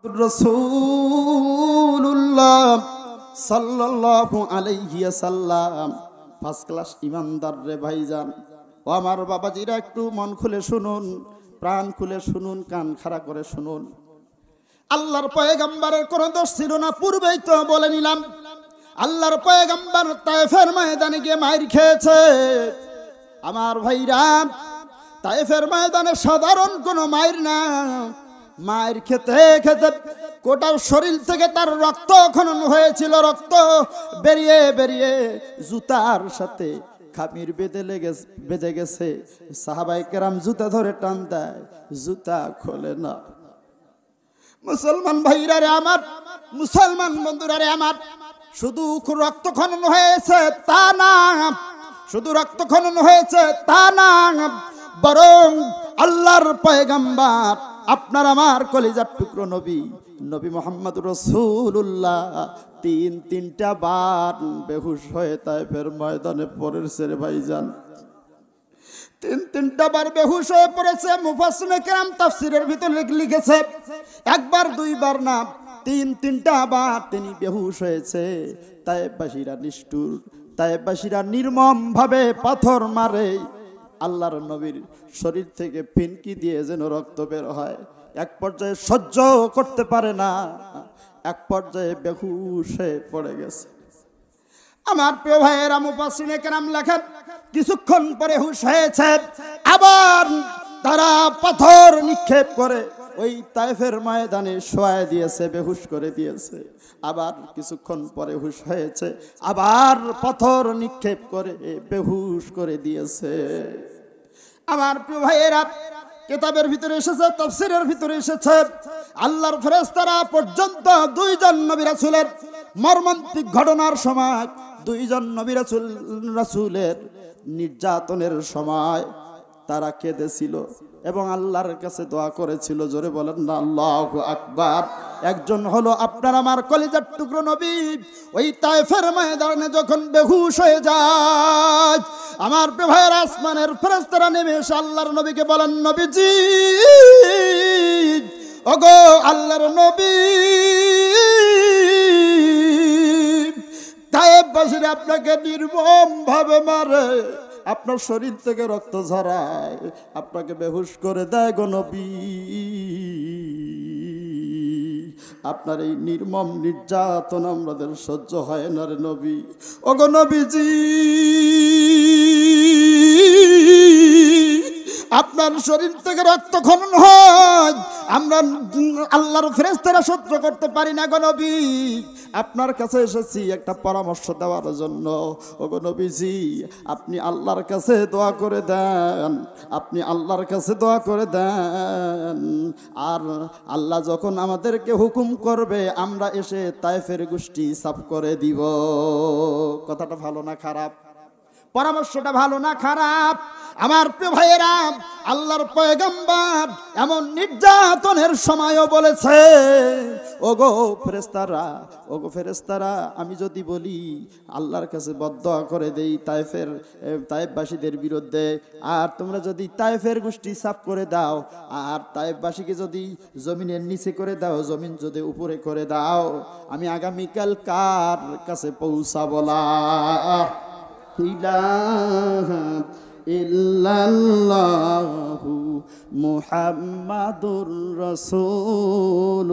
রাসূলুল্লাহ সাল্লাল্লাহু আলাইহি ওয়াসাল্লাম ফার্স্ট ক্লাস ইমানদার রে ভাইজান। ও আমার বাবাজিরা, একটু মন খুলে শুনুন, প্রাণ খুলে শুনুন, কান খাড়া করে শুনুন। আল্লাহর পয়গম্বরের কোনো দোষ ছিল না, পূর্বেই তো বলে নিলাম। আল্লাহর পয়গম্বর তায়েফের ময়দানে গিয়ে মাইর খেয়েছে। আমার ভাইরা, তায়েফের ময়দানে সাধারণ কোনো মাইর না, মায়ের খেতে খেতে গোটার শরীর থেকে তার রক্ত খনন হয়েছিল। রক্ত বেরিয়ে বেরিয়ে জুতার সাথে খামির বেঁধে গেছে। সাহাবায়ে কেরাম জুতা ধরে টান দেয়, জুতা খোলে না। মুসলমান ভাইরা রে আমার, মুসলমান বন্ধুরা রে আমার, শুধু রক্ত খনন হয়েছে তা না, শুধু রক্ত খনন হয়েছে তা না, বরং আল্লাহর পয়গম্বর আপনার আমার কলিজার টুকরো নবী নবী মুহাম্মদুর রাসূলুল্লাহ তিনটা বার বেহুশ হয়ে তায়েফের ময়দানে পড়েছে রে ভাইজান। তিনটা বার বেহুশ হয়ে পড়েছে। মুফাসসিরিনে কেরাম তাফসীরের ভিতরে লিখেছে, একবার দুইবার না, তিনটা বার তিনি বেহুশ হয়েছে। তায়েফবাসীরা নিষ্ঠুর, তায়েফবাসীরা নির্মম ভাবে পাথর মারে। আল্লাহর নবীর শরীর থেকে ফিনকি দিয়ে যেন রক্ত বের হয়। এক পর্যায়ে সহ্য করতে পারে না, এক পর্যায়ে বেহুশ হয়ে পড়ে গেছে। আমার প্রিয় ভাইয়েরা, মুফাসসিরিনে কেরাম লেখেন, কিছুক্ষণ পরে হুশ হয়েছে। আবার তারা পাথর নিক্ষেপ করে ওই তায়েফের ময়দানে শোয়ায় দিয়েছে, বেহুশ করে দিয়েছে। আবার কিছুক্ষণ পরে হুশ হয়েছে, আবার পাথর নিক্ষেপ করে বেহুশ করে দিয়েছে। আমার প্রিয় ভাইয়েরা, কিতাবের ভিতরে এসেছে, তাফসীরের ভিতরে এসেছে, আল্লাহর ফেরেশতারা পর্যন্ত দুইজন নবী রাসূলের মর্মান্তিক ঘটনার সময়, দুইজন নবী রাসূলের নির্যাতনের সময় তারা কেঁদেছিল এবং আল্লাহর কাছে দোয়া করেছিল। জোরে বলেন না আল্লাহু আকবার। একজন হলো আপনার আমার কলিজার টুকরো নবী। ওই তায়েফের ময়দানে যখন বেহুশ হয়ে যায়, আমার ভাইয়ের আসমানের ফেরেশতারা নেমে এসে আল্লাহর নবীকে বলেন, নবীজি, ওগো আল্লাহর নবী, তায়েফবাসীরা আপনাকে নির্মম ভাবে মারে, আপনার শরীর থেকে রক্ত ঝরায়, আপনাকে বেহুশ করে দেয় গো নবী। আপনার এই নির্মম নির্যাতন আমাদের সহ্য হয় না রে নবী। ওগো নবীজি, আপনার শরীর থেকে রক্ত খনন হয়, আমরা আল্লাহর ফেরেশতারা সহ্য করতে পারি না গো নবী। আপনার কাছে এসেছি একটা পরামর্শ দেওয়ার জন্য। ওগো নবীজি, আপনি আল্লাহর কাছে দোয়া করে দেন, আপনি আল্লাহর কাছে দোয়া করে দেন। আর আল্লাহ যখন আমাদেরকে হুকুম করবে, আমরা এসে তায়েফের গোষ্ঠী সাফ করে দিব। কথাটা ভালো না খারাপ? পরামর্শটা ভালো না খারাপ? আমার প্রিয় ভাইয়েরা, আল্লাহর পয়গম্বর এমন নির্যাতনের সময়ও বলেছে, ওগো ফেরেশতারা, ওগো ফেরেশতারা, আমি যদি বলি আল্লাহর কাছে বদদোয়া করে দেই তায়েফবাসীদের বিরুদ্ধে, আর তোমরা যদি তায়েফের গোষ্ঠী সাফ করে দাও, আর তায়েফবাসীকে যদি জমিনের নিচে করে দাও, জমিন যদি উপরে করে দাও, আমি আগামীকাল কার কাছে পৌঁছাবো? লা ইলাহা ইল্লাল্লাহু মুহাম্মাদুর রাসূলুল্লাহ।